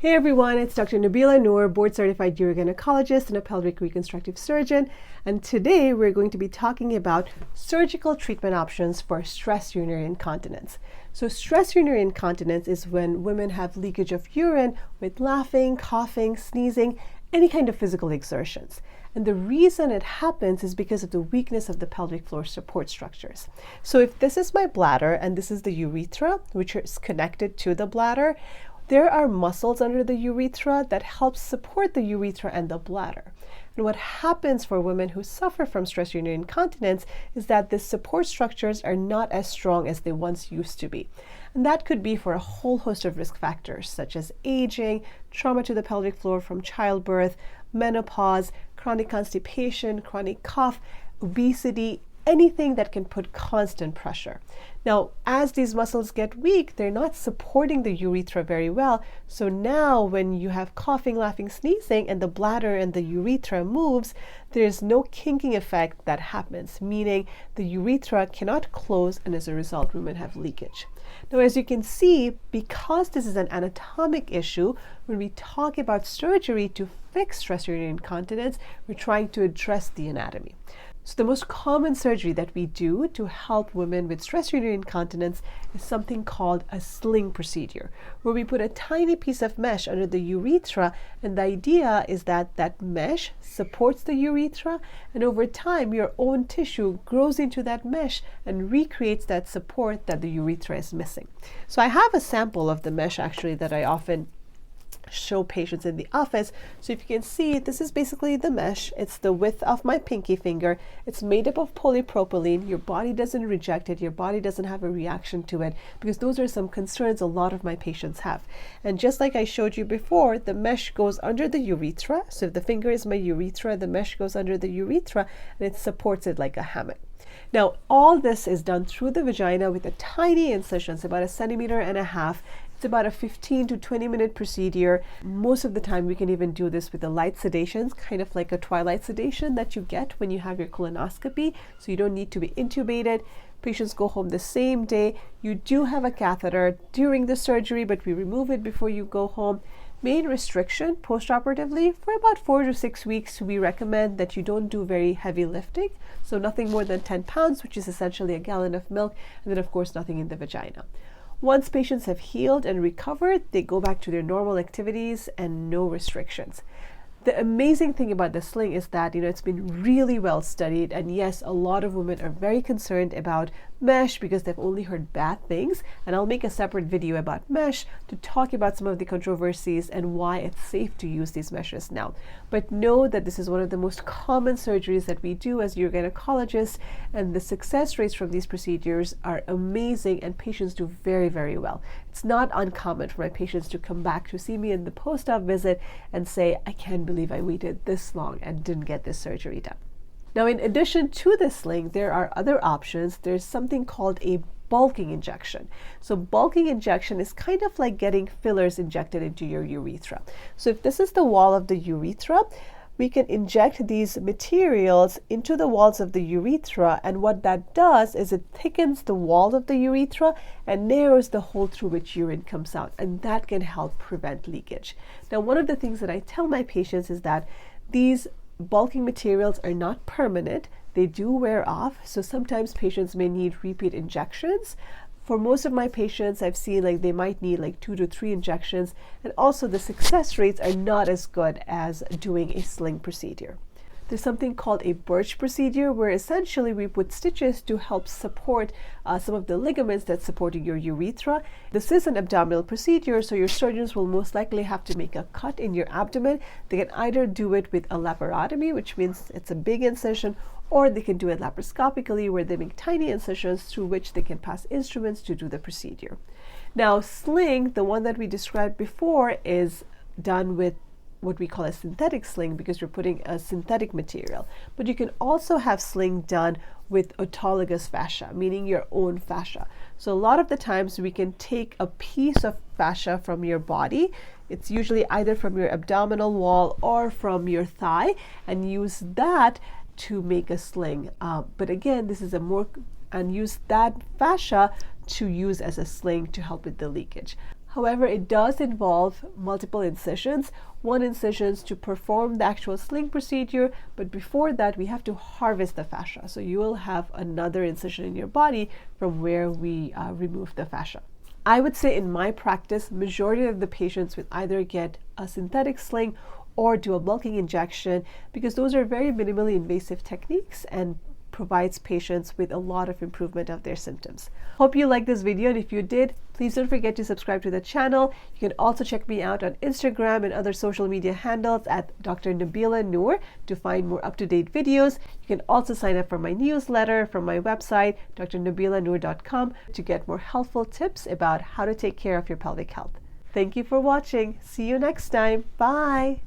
Hey everyone, it's Dr. Nabila Noor, board certified urogynecologist and a pelvic reconstructive surgeon. And today we're going to be talking about surgical treatment options for stress urinary incontinence. So stress urinary incontinence is when women have leakage of urine with laughing, coughing, sneezing, any kind of physical exertions. And the reason it happens is because of the weakness of the pelvic floor support structures. So if this is my bladder and this is the urethra, which is connected to the bladder, there are muscles under the urethra that help support the urethra and the bladder. And what happens for women who suffer from stress urinary incontinence is that the support structures are not as strong as they once used to be. And that could be for a whole host of risk factors, such as aging, trauma to the pelvic floor from childbirth, menopause, chronic constipation, chronic cough, obesity, anything that can put constant pressure. Now, as these muscles get weak, they're not supporting the urethra very well. So now when you have coughing, laughing, sneezing, and the bladder and the urethra moves, there's no kinking effect that happens, meaning the urethra cannot close, and as a result, women have leakage. Now, as you can see, because this is an anatomic issue, when we talk about surgery to fix stress urinary incontinence, we're trying to address the anatomy. So the most common surgery that we do to help women with stress urinary incontinence is something called a sling procedure, where we put a tiny piece of mesh under the urethra, and the idea is that that mesh supports the urethra, and over time your own tissue grows into that mesh and recreates that support that the urethra is missing. So I have a sample of the mesh actually that I often show patients in the office. So if you can see, this is basically the mesh. It's the width of my pinky finger. It's made up of polypropylene. Your body doesn't reject it. Your body doesn't have a reaction to it, because those are some concerns a lot of my patients have. And just like I showed you before, the mesh goes under the urethra. So if the finger is my urethra, the mesh goes under the urethra and it supports it like a hammock. Now, all this is done through the vagina with a tiny incision. It's about 1.5 centimeters. It's about a 15 to 20 minute procedure. Most of the time we can even do this with a light sedation, kind of like a twilight sedation that you get when you have your colonoscopy. So you don't need to be intubated. Patients go home the same day. You do have a catheter during the surgery, but we remove it before you go home. Main restriction postoperatively, for about 4 to 6 weeks, we recommend that you don't do very heavy lifting. So nothing more than 10 pounds, which is essentially a gallon of milk, and then of course nothing in the vagina. Once patients have healed and recovered, they go back to their normal activities and no restrictions. The amazing thing about the sling is that, it's been really well studied, and yes, a lot of women are very concerned about mesh because they've only heard bad things, and I'll make a separate video about mesh to talk about some of the controversies and why it's safe to use these meshes now. But know that this is one of the most common surgeries that we do as urogynecologists, and the success rates from these procedures are amazing, and patients do very, very well. It's not uncommon for my patients to come back to see me in the post-op visit and say, I can't believe I waited this long and didn't get this surgery done. Now, in addition to the sling, there are other options. There's something called a bulking injection. So bulking injection is kind of like getting fillers injected into your urethra. So if this is the wall of the urethra, we can inject these materials into the walls of the urethra, and what that does is it thickens the wall of the urethra and narrows the hole through which urine comes out, and that can help prevent leakage. Now, one of the things that I tell my patients is that these bulking materials are not permanent. They do wear off, so sometimes patients may need repeat injections. For most of my patients, I've seen they might need 2 to 3 injections, and also the success rates are not as good as doing a sling procedure. There's something called a birch procedure, where essentially we put stitches to help support some of the ligaments that support your urethra. This is an abdominal procedure, so your surgeons will most likely have to make a cut in your abdomen. They can either do it with a laparotomy, which means it's a big incision, or they can do it laparoscopically, where they make tiny incisions through which they can pass instruments to do the procedure. Now, sling, the one that we described before, is done with what we call a synthetic sling, because you're putting a synthetic material. But you can also have sling done with autologous fascia, meaning your own fascia. So a lot of the times we can take a piece of fascia from your body. It's usually either from your abdominal wall or from your thigh, and use that to make a sling. But again, this is and use that fascia to use as a sling to help with the leakage. However, it does involve multiple incisions, one incision to perform the actual sling procedure, but before that we have to harvest the fascia. So you will have another incision in your body from where we remove the fascia. I would say in my practice, majority of the patients will either get a synthetic sling or do a bulking injection, because those are very minimally invasive techniques and provides patients with a lot of improvement of their symptoms. Hope you liked this video, and if you did, please don't forget to subscribe to the channel. You can also check me out on Instagram and other social media handles at Dr. Nabila Noor to find more up-to-date videos. You can also sign up for my newsletter from my website, drnabillanoor.com, to get more helpful tips about how to take care of your pelvic health. Thank you for watching. See you next time. Bye.